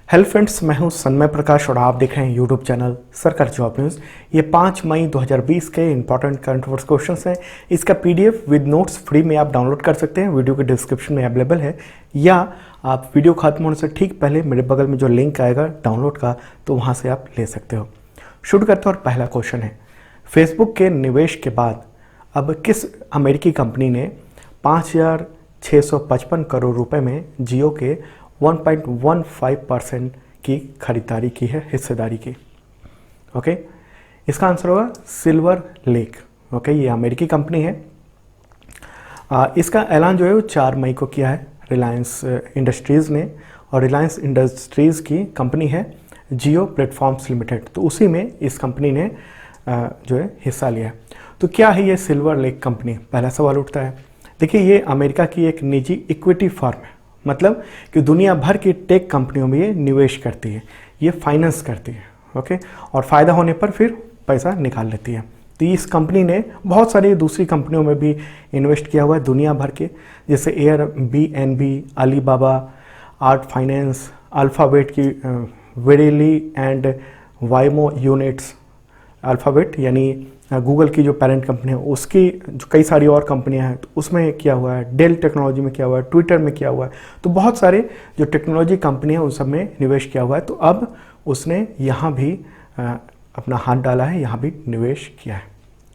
Hello friends, मैं हूं सन्मय प्रकाश और आप देख रहे हैं यूट्यूब चैनल सरकार जॉब न्यूज़। ये 5 मई 2020 के इंपॉर्टेंट करंट अफेयर्स क्वेश्चंस हैं। इसका पीडीएफ विद नोट्स फ्री में आप डाउनलोड कर सकते हैं, वीडियो के डिस्क्रिप्शन में अवेलेबल है, या आप वीडियो खत्म होने से ठीक पहले मेरे बगल में जो लिंक आएगा डाउनलोड का, तो वहाँ से आप ले सकते हो। शुरू करते हैं और पहला क्वेश्चन है, फेसबुक के निवेश के बाद अब किस अमेरिकी कंपनी ने 5,655 करोड़ रुपए में जियो के 1.15% की खरीदारी की है, हिस्सेदारी की। ओके, इसका आंसर होगा सिल्वर लेक। ओके, ये अमेरिकी कंपनी है। इसका ऐलान जो है वो 4 मई को किया है रिलायंस इंडस्ट्रीज़ ने, और रिलायंस इंडस्ट्रीज़ की कंपनी है जियो प्लेटफॉर्म्स लिमिटेड, तो उसी में इस कंपनी ने जो है हिस्सा लिया है। तो क्या है ये सिल्वर लेक कंपनी, पहला सवाल उठता है। देखिए, ये अमेरिका की एक निजी इक्विटी फर्म है, मतलब कि दुनिया भर की टेक कंपनियों में ये निवेश करती है, ये फाइनेंस करती है। ओके, और फ़ायदा होने पर फिर पैसा निकाल लेती है। तो इस कंपनी ने बहुत सारी दूसरी कंपनियों में भी इन्वेस्ट किया हुआ है दुनिया भर के, जैसे Airbnb, Alibaba, art finance, alphabet की वेरेली एंड वाइमो यूनिट्स। अल्फ़ाबेट यानी गूगल की जो पेरेंट कंपनी है, उसकी जो कई सारी और कंपनियां हैं, तो उसमें किया हुआ है, डेल टेक्नोलॉजी में किया हुआ है, ट्विटर में किया हुआ है। तो बहुत सारे जो टेक्नोलॉजी कंपनियां उन सब में निवेश किया हुआ है। तो अब उसने यहाँ भी अपना हाथ डाला है, यहाँ भी निवेश किया है।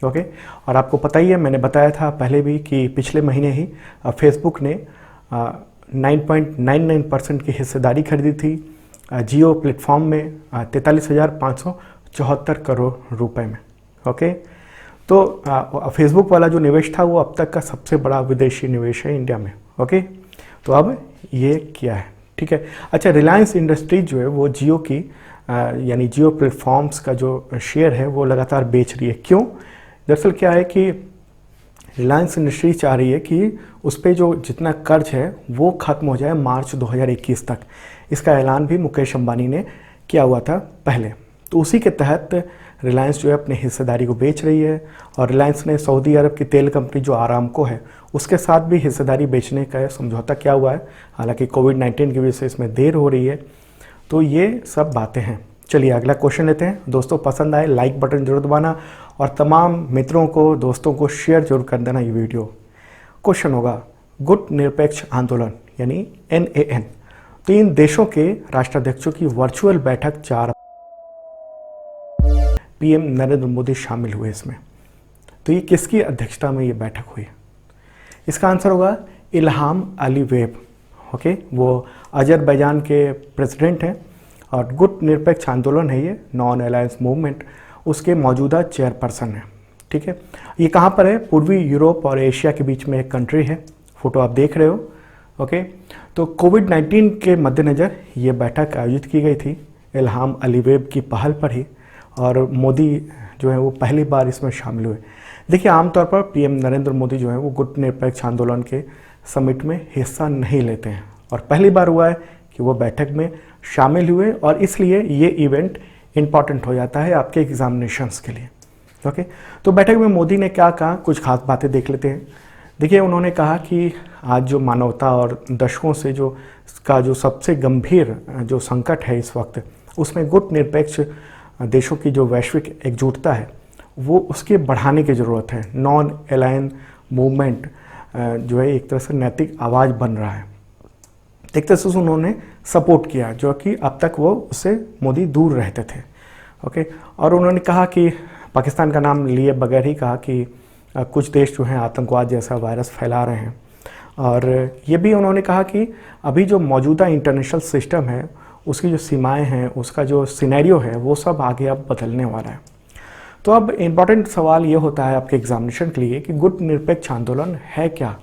ओके, और आपको पता ही है, मैंने बताया था पहले भी कि पिछले महीने ही फेसबुक ने 9.99% की हिस्सेदारी खरीदी थी जियो प्लेटफॉर्म में 43,574 करोड़ रुपए में। ओके, तो फेसबुक वाला जो निवेश था वो अब तक का सबसे बड़ा विदेशी निवेश है इंडिया में। ओके, तो अब ये किया है, ठीक है। अच्छा, रिलायंस इंडस्ट्रीज जो है वो जियो की यानी जियो प्लेटफॉर्म्स का जो शेयर है वो लगातार बेच रही है। क्यों? दरअसल क्या है कि रिलायंस इंडस्ट्रीज चाह रही है कि उस पर जो जितना कर्ज है वो ख़त्म हो जाए मार्च 2021 तक। इसका ऐलान भी मुकेश अंबानी ने किया हुआ था पहले। तो उसी के तहत रिलायंस जो है अपनी हिस्सेदारी को बेच रही है, और रिलायंस ने सऊदी अरब की तेल कंपनी जो आरामको है उसके साथ भी हिस्सेदारी बेचने का समझौता किया हुआ है। हालांकि कोविड-19 की वजह से इसमें देर हो रही है। तो ये सब बातें हैं। चलिए अगला क्वेश्चन लेते हैं। दोस्तों, पसंद आए लाइक बटन जरूर दबाना, और तमाम मित्रों को, दोस्तों को शेयर जरूर कर देना ये वीडियो। क्वेश्चन होगा, गुट निरपेक्ष आंदोलन यानी NAN, तो इन देशों के राष्ट्राध्यक्षों की वर्चुअल बैठक 4 PM नरेंद्र मोदी शामिल हुए इसमें। तो ये किसकी अध्यक्षता में ये बैठक हुई? इसका आंसर होगा इल्हाम अलीवेव। ओके, वो अजरबैजान के प्रेसिडेंट हैं, और गुट निरपेक्ष आंदोलन है ये, नॉन अलायंस मूवमेंट, उसके मौजूदा चेयरपर्सन है। ठीक है, ये कहाँ पर है? पूर्वी यूरोप और एशिया के बीच में एक कंट्री है, फोटो आप देख रहे हो। ओके, तो कोविड-19 के मद्देनज़र ये बैठक आयोजित की गई थी इल्हाम अलीवेव की पहल पर ही, और मोदी जो है वो पहली बार इसमें शामिल हुए। देखिए, आमतौर पर PM नरेंद्र मोदी जो है वो गुट निरपेक्ष आंदोलन के समिट में हिस्सा नहीं लेते हैं, और पहली बार हुआ है कि वो बैठक में शामिल हुए, और इसलिए ये इवेंट इम्पॉर्टेंट हो जाता है आपके एग्जामिनेशंस के लिए। ओके, तो बैठक में मोदी ने क्या कहा, कुछ खास बातें देख लेते हैं। देखिए, उन्होंने कहा कि आज जो मानवता और दशकों से जो सबसे गंभीर जो संकट है इस वक्त, उसमें गुट निरपेक्ष देशों की जो वैश्विक एकजुटता है वो उसके बढ़ाने की ज़रूरत है। नॉन अलायंस मूवमेंट जो है एक तरह से नैतिक आवाज़ बन रहा है, एक तरह से उन्होंने सपोर्ट किया, जो कि अब तक वो उससे मोदी दूर रहते थे। ओके, और उन्होंने कहा कि पाकिस्तान का नाम लिए बगैर ही कहा कि कुछ देश जो हैं आतंकवाद जैसा वायरस फैला रहे हैं, और ये भी उन्होंने कहा कि अभी जो मौजूदा इंटरनेशनल सिस्टम है उसकी जो सीमाएं हैं, उसका जो सिनेरियो है, वो सब आगे अब बदलने वाला है। तो अब इम्पॉर्टेंट सवाल ये होता है आपके एग्जामिनेशन के लिए कि गुट निरपेक्ष आंदोलन है क्या?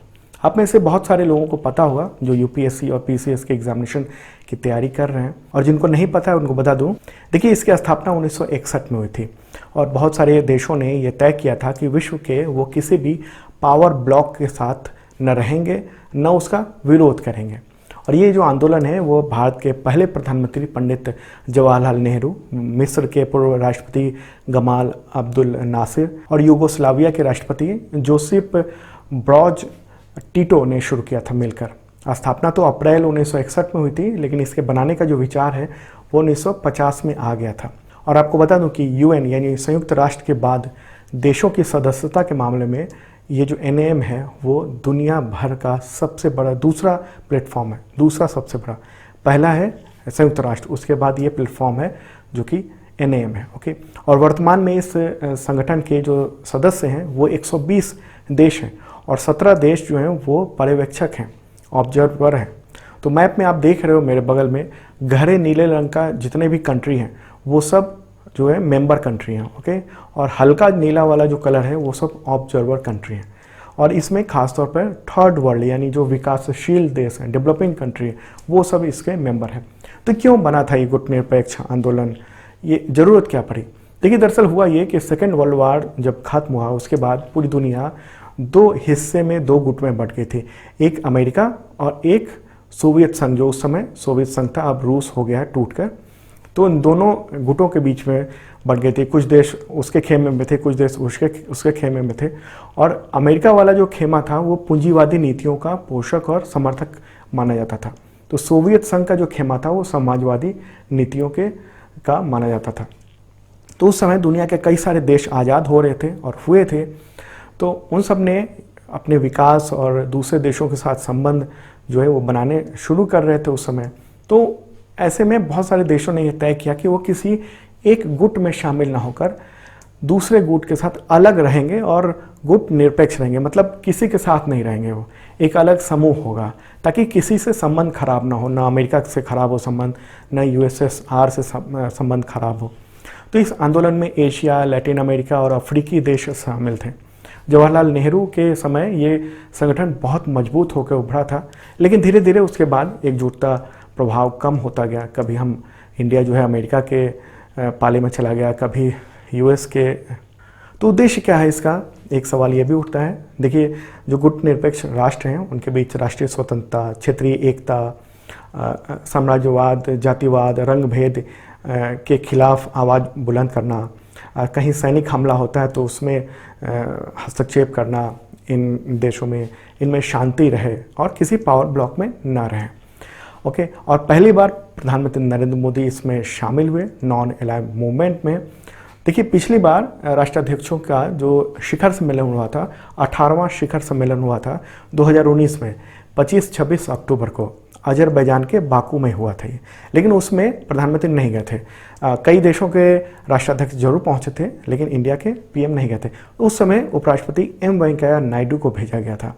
आप में से बहुत सारे लोगों को पता होगा जो UPSC और PCS के एग्जामिनेशन की तैयारी कर रहे हैं, और जिनको नहीं पता है उनको बता दूं। देखिए, इसकी स्थापना 1961 में हुई थी, और बहुत सारे देशों ने यह तय किया था कि विश्व के वो किसी भी पावर ब्लॉक के साथ न रहेंगे, न उसका विरोध करेंगे। और ये जो आंदोलन है वो भारत के पहले प्रधानमंत्री पंडित जवाहरलाल नेहरू, मिस्र के पूर्व राष्ट्रपति गमाल अब्दुल नासिर, और यूगोस्लाविया के राष्ट्रपति जोसेफ ब्रॉज टीटो ने शुरू किया था मिलकर। स्थापना तो अप्रैल 1961 में हुई थी, लेकिन इसके बनाने का जो विचार है वो 1950 में आ गया था। और आपको बता दूं कि यूएन यानी संयुक्त राष्ट्र के बाद देशों की सदस्यता के मामले में ये जो एनएएम है वो दुनिया भर का सबसे बड़ा दूसरा प्लेटफॉर्म है, दूसरा सबसे बड़ा। पहला है संयुक्त राष्ट्र, उसके बाद ये प्लेटफॉर्म है जो कि एनएएम है। ओके, और वर्तमान में इस संगठन के जो सदस्य हैं वो 120 देश हैं और 17 देश जो हैं वो पर्यवेक्षक हैं, ऑब्जर्वर हैं। तो मैप में आप देख रहे हो मेरे बगल में गहरे नीले रंग का जितने भी कंट्री हैं वो सब जो है मेंबर कंट्री हैं। ओके, और हल्का नीला वाला जो कलर है वो सब ऑब्जर्वर कंट्री हैं। और इसमें खासतौर पर थर्ड वर्ल्ड यानी जो विकासशील देश हैं, डेवलपिंग कंट्री है, वो सब इसके मेंबर हैं। तो क्यों बना था ये गुटनिरपेक्ष आंदोलन, ये ज़रूरत क्या पड़ी? देखिए, दरअसल हुआ ये कि सेकेंड वर्ल्ड वार जब खत्म हुआ उसके बाद पूरी दुनिया दो हिस्से में, दो गुट में बट गई थी। एक अमेरिका और एक सोवियत संघ, जो उस समय सोवियत संघ था, अब रूस हो गया है टूटकर। तो इन दोनों गुटों के बीच में बढ़ गए थे। कुछ देश उसके खेमे में थे, कुछ देश उसके खेमे में थे। और अमेरिका वाला जो खेमा था वो पूंजीवादी नीतियों का पोषक और समर्थक माना जाता था। तो सोवियत संघ का जो खेमा था वो समाजवादी नीतियों का माना जाता था। तो उस समय दुनिया के कई सारे देश आज़ाद हो रहे थे और हुए थे। तो उन सब ने अपने विकास और दूसरे देशों के साथ संबंध जो है वो बनाने शुरू कर रहे थे उस समय। तो ऐसे में बहुत सारे देशों ने यह तय किया कि वो किसी एक गुट में शामिल ना होकर दूसरे गुट के साथ अलग रहेंगे और गुट निरपेक्ष रहेंगे, मतलब किसी के साथ नहीं रहेंगे, वो एक अलग समूह होगा ताकि किसी से संबंध खराब ना हो, ना अमेरिका से खराब हो संबंध, ना यूएसएसआर से संबंध खराब हो। तो इस आंदोलन में एशिया, लैटिन अमेरिका और अफ्रीकी देश शामिल थे। जवाहरलाल नेहरू के समय ये संगठन बहुत मजबूत होकर उभरा था, लेकिन धीरे धीरे उसके बाद एकजुटता प्रभाव कम होता गया। कभी हम इंडिया जो है अमेरिका के पाले में चला गया, कभी यूएस के। तो उद्देश्य क्या है इसका, एक सवाल ये भी उठता है। देखिए, जो गुट निरपेक्ष राष्ट्र हैं उनके बीच राष्ट्रीय स्वतंत्रता, क्षेत्रीय एकता, साम्राज्यवाद, जातिवाद, रंग भेद के खिलाफ आवाज़ बुलंद करना, कहीं सैनिक हमला होता है तो उसमें हस्तक्षेप करना इन देशों में, इनमें शांति रहे और किसी पावर ब्लॉक में ना रहे। ओके, और पहली बार प्रधानमंत्री नरेंद्र मोदी इसमें शामिल हुए नॉन अलाइड मूवमेंट में। देखिए, पिछली बार राष्ट्राध्यक्षों का जो शिखर सम्मेलन हुआ था, 18वां शिखर सम्मेलन हुआ था 2019 में, 25-26 अक्टूबर को अजरबैजान के बाकू में हुआ था ये, लेकिन उसमें प्रधानमंत्री नहीं गए थे। कई देशों के राष्ट्राध्यक्ष जरूर पहुंचे थे, लेकिन इंडिया के पीएम नहीं गए थे। उस समय उपराष्ट्रपति एम वेंकैया नायडू को भेजा गया था।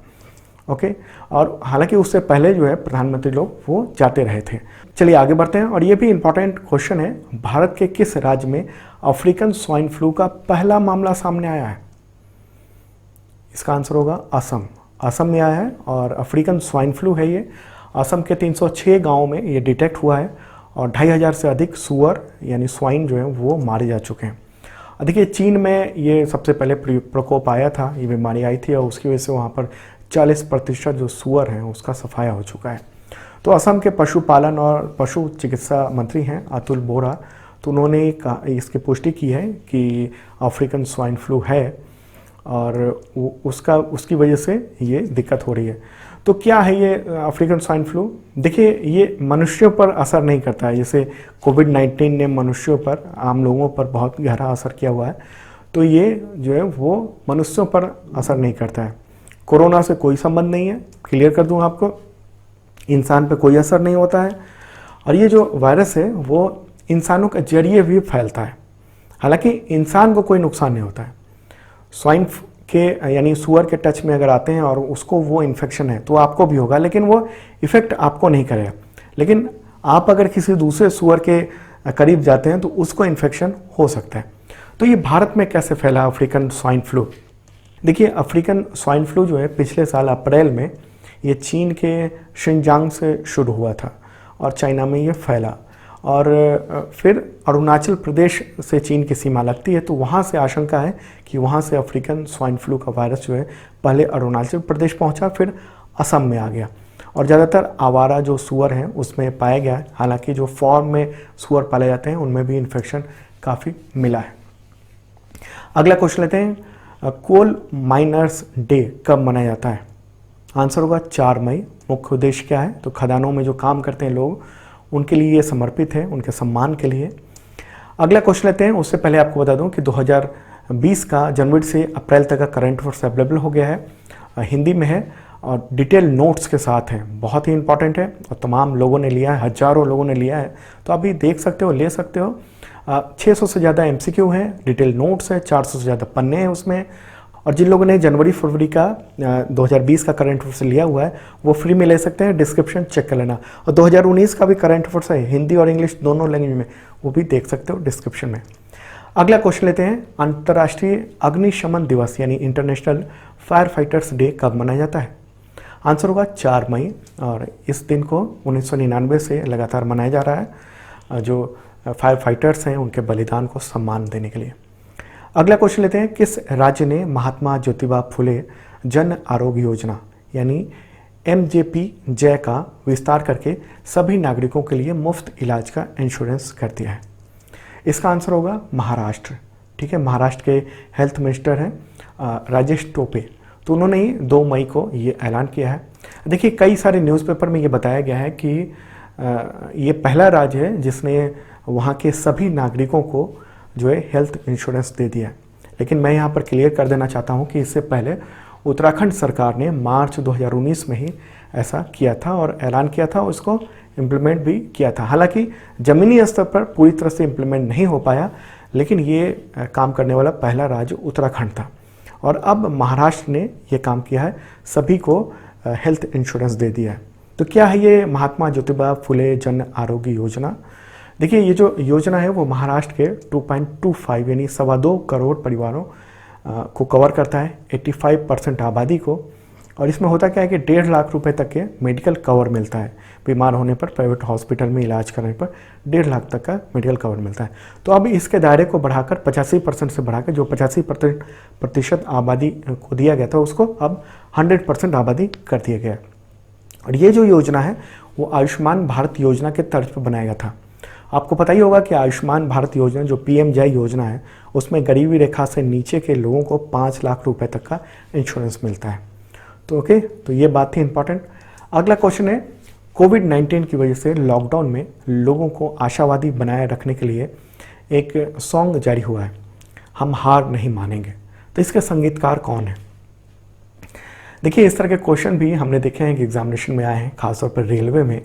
ओके, और हालांकि उससे पहले जो है प्रधानमंत्री लोग वो जाते रहे थे। चलिए आगे बढ़ते हैं। और ये भी इंपॉर्टेंट क्वेश्चन है, भारत के किस राज्य में अफ्रीकन स्वाइन फ्लू का पहला मामला सामने आया है? इसका आंसर होगा असम। असम में आया है और अफ्रीकन स्वाइन फ्लू है ये। असम के 306 गाँव में ये डिटेक्ट हुआ है और 2500 से अधिक सुअर यानी स्वाइन जो है वो मारे जा चुके हैं। देखिए, चीन में ये सबसे पहले प्रकोप आया था, ये बीमारी आई थी और उसकी वजह से वहाँ पर 40% जो सुअर हैं उसका सफाया हो चुका है। तो असम के पशुपालन और पशु चिकित्सा मंत्री हैं अतुल बोरा, तो उन्होंने इसकी पुष्टि की है कि अफ्रीकन स्वाइन फ्लू है और उसकी वजह से ये दिक्कत हो रही है। तो क्या है ये अफ्रीकन स्वाइन फ्लू? देखिए, ये मनुष्यों पर असर नहीं करता है, जैसे कोविड-19 ने मनुष्यों पर, आम लोगों पर बहुत गहरा असर किया हुआ है। तो ये जो है वो मनुष्यों पर असर नहीं करता है। कोरोना से कोई संबंध नहीं है, क्लियर कर दूं आपको, इंसान पे कोई असर नहीं होता है। और ये जो वायरस है वो इंसानों के जरिए भी फैलता है, हालांकि इंसान को कोई नुकसान नहीं होता है। स्वाइन के यानी सुअर के टच में अगर आते हैं और उसको वो इन्फेक्शन है तो आपको भी होगा, लेकिन वो इफेक्ट आपको नहीं करेगा। लेकिन आप अगर किसी दूसरे सुअर के करीब जाते हैं तो उसको इन्फेक्शन हो सकता है। तो ये भारत में कैसे फैला अफ्रीकन स्वाइन फ्लू? देखिए, अफ्रीकन स्वाइन फ्लू जो है पिछले साल अप्रैल में ये चीन के शिनजांग से शुरू हुआ था और चाइना में ये फैला और फिर अरुणाचल प्रदेश से चीन की सीमा लगती है, तो वहाँ से आशंका है कि वहाँ से अफ्रीकन स्वाइन फ्लू का वायरस जो है पहले अरुणाचल प्रदेश पहुँचा, फिर असम में आ गया और ज़्यादातर आवारा जो सुअर हैं उसमें पाया गया। हालांकि जो फार्म में सुअर पाले जाते हैं उनमें भी इन्फेक्शन काफ़ी मिला है। अगला क्वेश्चन लेते हैं, कोल माइनर्स डे कब मनाया जाता है? आंसर होगा 4 मई मुख्य उद्देश्य क्या है, तो खदानों में जो काम करते हैं लोग, उनके लिए ये समर्पित है, उनके सम्मान के लिए। अगला क्वेश्चन लेते हैं। उससे पहले आपको बता दूं कि 2020 का जनवरी से अप्रैल तक का करंट अफेयर्स अवेलेबल हो गया है, हिंदी में है और डिटेल नोट्स के साथ है। बहुत ही इंपॉर्टेंट है और तमाम लोगों ने लिया है, हजारों लोगों ने लिया है, तो अभी देख सकते हो, ले सकते हो। 600 से ज़्यादा MCQ है, डिटेल नोट्स है, 400 से ज़्यादा पन्ने हैं उसमें। और जिन लोगों ने जनवरी फरवरी का 2020 का करंट अफेयर्स लिया हुआ है वो फ्री में ले सकते हैं, डिस्क्रिप्शन चेक कर लेना। और 2019 का भी करंट अफेयर्स है, हिंदी और इंग्लिश दोनों लैंग्वेज में, वो भी देख सकते हो डिस्क्रिप्शन में। अगला क्वेश्चन लेते हैं। अंतर्राष्ट्रीय अग्निशमन दिवस यानी इंटरनेशनल फायर फाइटर्स डे कब मनाया जाता है? आंसर होगा 4 मई, और इस दिन को 1999 से लगातार मनाया जा रहा है, जो फायर फाइटर्स हैं उनके बलिदान को सम्मान देने के लिए। अगला क्वेश्चन लेते हैं। किस राज्य ने महात्मा ज्योतिबा फुले जन आरोग्य योजना यानी MJP का विस्तार करके सभी नागरिकों के लिए मुफ्त इलाज का इंश्योरेंस कर दिया है? इसका आंसर होगा महाराष्ट्र। ठीक है, महाराष्ट्र के हेल्थ मिनिस्टर हैं राजेश टोपे, तो उन्होंने ही 2 मई को ये ऐलान किया है। देखिए, कई सारे न्यूज़पेपर में ये बताया गया है कि ये पहला राज्य है जिसने वहाँ के सभी नागरिकों को जो है हेल्थ इंश्योरेंस दे दिया है। लेकिन मैं यहाँ पर क्लियर कर देना चाहता हूँ कि इससे पहले उत्तराखंड सरकार ने मार्च 2019 में ही ऐसा किया था और ऐलान किया था, उसको इम्प्लीमेंट भी किया था। हालांकि ज़मीनी स्तर पर पूरी तरह से इम्प्लीमेंट नहीं हो पाया, लेकिन ये काम करने वाला पहला राज्य उत्तराखंड था। और अब महाराष्ट्र ने ये काम किया है, सभी को हेल्थ इंश्योरेंस दे दिया है। तो क्या है ये महात्मा ज्योतिबा फुले जन आरोग्य योजना? देखिए, ये जो योजना है वो महाराष्ट्र के 2.25 यानी 2.25 करोड़ परिवारों को कवर करता है, 85% आबादी को। और इसमें होता क्या है कि 1.5 लाख रुपए तक के मेडिकल कवर मिलता है। बीमार होने पर प्राइवेट हॉस्पिटल में इलाज करने पर 1.5 लाख तक का मेडिकल कवर मिलता है। तो अब इसके दायरे को बढ़ाकर 85% से बढ़ाकर जो 85% आबादी को दिया गया था उसको अब 100% आबादी कर दिया गया। और ये जो योजना है वो आयुष्मान भारत योजना के तर्ज पर बनाया गया था। आपको पता ही होगा कि आयुष्मान भारत योजना जो PM-JAY योजना है उसमें गरीबी रेखा से नीचे के लोगों को 5 लाख रुपए तक का इंश्योरेंस मिलता है। तो ओके, तो ये बात थी इंपॉर्टेंट। अगला क्वेश्चन है। कोविड-19 की वजह से लॉकडाउन में लोगों को आशावादी बनाए रखने के लिए एक सॉन्ग जारी हुआ है, हम हार नहीं मानेंगे। तो इसके संगीतकार कौन है? देखिए, इस तरह के क्वेश्चन भी हमने देखे हैं कि एग्जामिनेशन में आए हैं, खासतौर पर रेलवे में।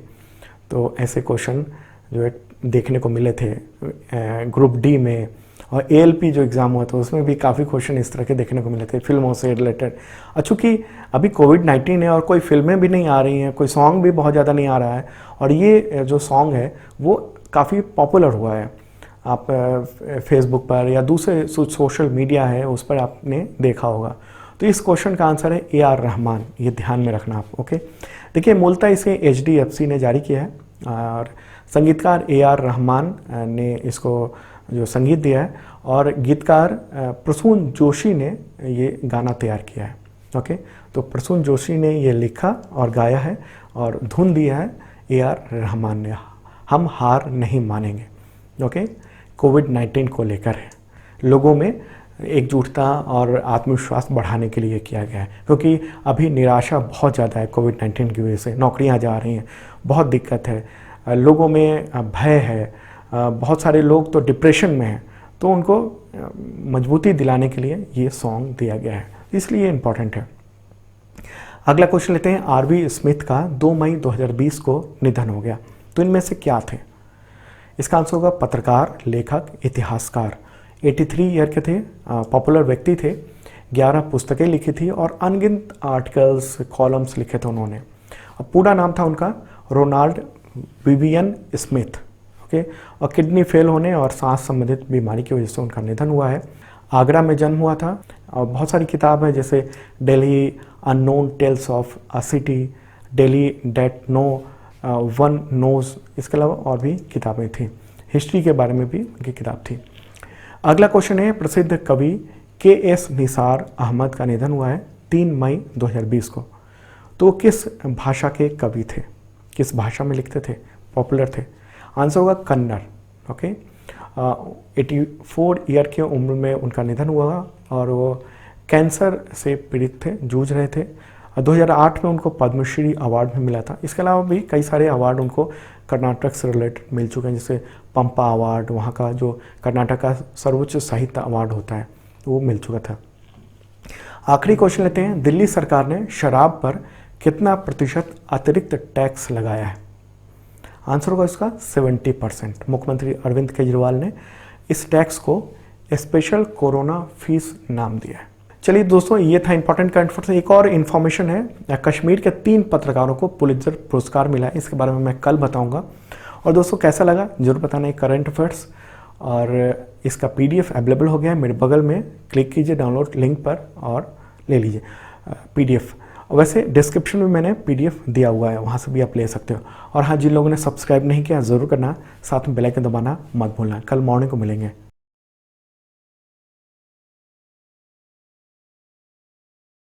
तो ऐसे क्वेश्चन जो है देखने को मिले थे ग्रुप D में, और ALP जो एग्ज़ाम हुआ था उसमें भी काफ़ी क्वेश्चन इस तरह के देखने को मिले थे फिल्मों से रिलेटेड। चूँकि अभी कोविड-19 है और कोई फिल्में भी नहीं आ रही हैं, कोई सॉन्ग भी बहुत ज़्यादा नहीं आ रहा है, और ये जो सॉन्ग है वो काफ़ी पॉपुलर हुआ है। आप फेसबुक पर या दूसरे सोशल मीडिया है उस पर आपने देखा होगा। तो इस क्वेश्चन का आंसर है AR रहमान, ये ध्यान में रखना आप। ओके, देखिए, मूलतः इसे HDFC ने जारी किया है और संगीतकार AR रहमान ने इसको जो संगीत दिया है, और गीतकार प्रसून जोशी ने ये गाना तैयार किया है। ओके, तो प्रसून जोशी ने ये लिखा और गाया है और धुन दिया है AR रहमान ने। हम हार नहीं मानेंगे। ओके, कोविड-19 को लेकर है, लोगों में एकजुटता और आत्मविश्वास बढ़ाने के लिए किया गया है, क्योंकि अभी निराशा बहुत ज़्यादा है कोविड-19 की वजह से। नौकरियां जा रही हैं, बहुत दिक्कत है, लोगों में भय है, बहुत सारे लोग तो डिप्रेशन में हैं, तो उनको मजबूती दिलाने के लिए ये सॉन्ग दिया गया है, इसलिए इम्पॉर्टेंट है। अगला क्वेश्चन लेते हैं। RV स्मिथ का 2 मई 2020 को निधन हो गया, तो इनमें से क्या थे? इसका आंसर होगा पत्रकार, लेखक, इतिहासकार। 83 ईयर के थे, पॉपुलर व्यक्ति थे, 11 पुस्तकें लिखी थी और अनगिनत आर्टिकल्स, कॉलम्स लिखे थे उन्होंने। अब पूरा नाम था उनका रोनाल्ड विवियन स्मिथ। ओके, और किडनी फेल होने और सांस संबंधित बीमारी की वजह से उनका निधन हुआ है। आगरा में जन्म हुआ था और बहुत सारी किताब है, जैसे Delhi unknown tales of a city, Delhi that no one knows, इसके अलावा और भी किताबें थी। हिस्ट्री के बारे में भी उनकी किताब थी। अगला क्वेश्चन है। प्रसिद्ध कवि KS निसार अहमद का निधन हुआ है 3 मई 2020 को। तो किस भाषा के कवि थे, किस भाषा में लिखते थे, पॉपुलर थे? आंसर होगा कन्नड़। ओके, 84 ईयर की उम्र में उनका निधन हुआ और वो कैंसर से पीड़ित थे, जूझ रहे थे। 2008 में उनको पद्मश्री अवार्ड भी मिला था। इसके अलावा भी कई सारे अवार्ड उनको कर्नाटक से रिलेटेड मिल चुके हैं, जैसे पंपा अवार्ड, वहाँ का जो कर्नाटक का सर्वोच्च साहित्य अवार्ड होता है वो मिल चुका था। आखिरी क्वेश्चन लेते हैं, दिल्ली सरकार ने शराब पर कितना प्रतिशत अतिरिक्त टैक्स लगाया है? आंसर होगा इसका 70%। मुख्यमंत्री अरविंद केजरीवाल ने इस टैक्स को स्पेशल कोरोना फीस नाम दिया है। चलिए दोस्तों, ये था इंपॉर्टेंट करंट अफेयर्स। एक और इन्फॉर्मेशन है, कश्मीर के 3 पत्रकारों को पुलित्जर पुरस्कार मिला है, इसके बारे में मैं कल बताऊंगा। और दोस्तों कैसा लगा जरूर बताना करंट अफेयर्स। और इसका PDF अवेलेबल हो गया है मेरे बगल में, क्लिक कीजिए डाउनलोड लिंक पर और ले लीजिए PDF। वैसे डिस्क्रिप्शन में मैंने PDF दिया हुआ है, वहाँ से भी आप ले सकते हो। और हाँ, जिन लोगों ने सब्सक्राइब नहीं किया ज़रूर करना, साथ में बेल आइकन दबाना मत भूलना। कल मॉर्निंग को मिलेंगे।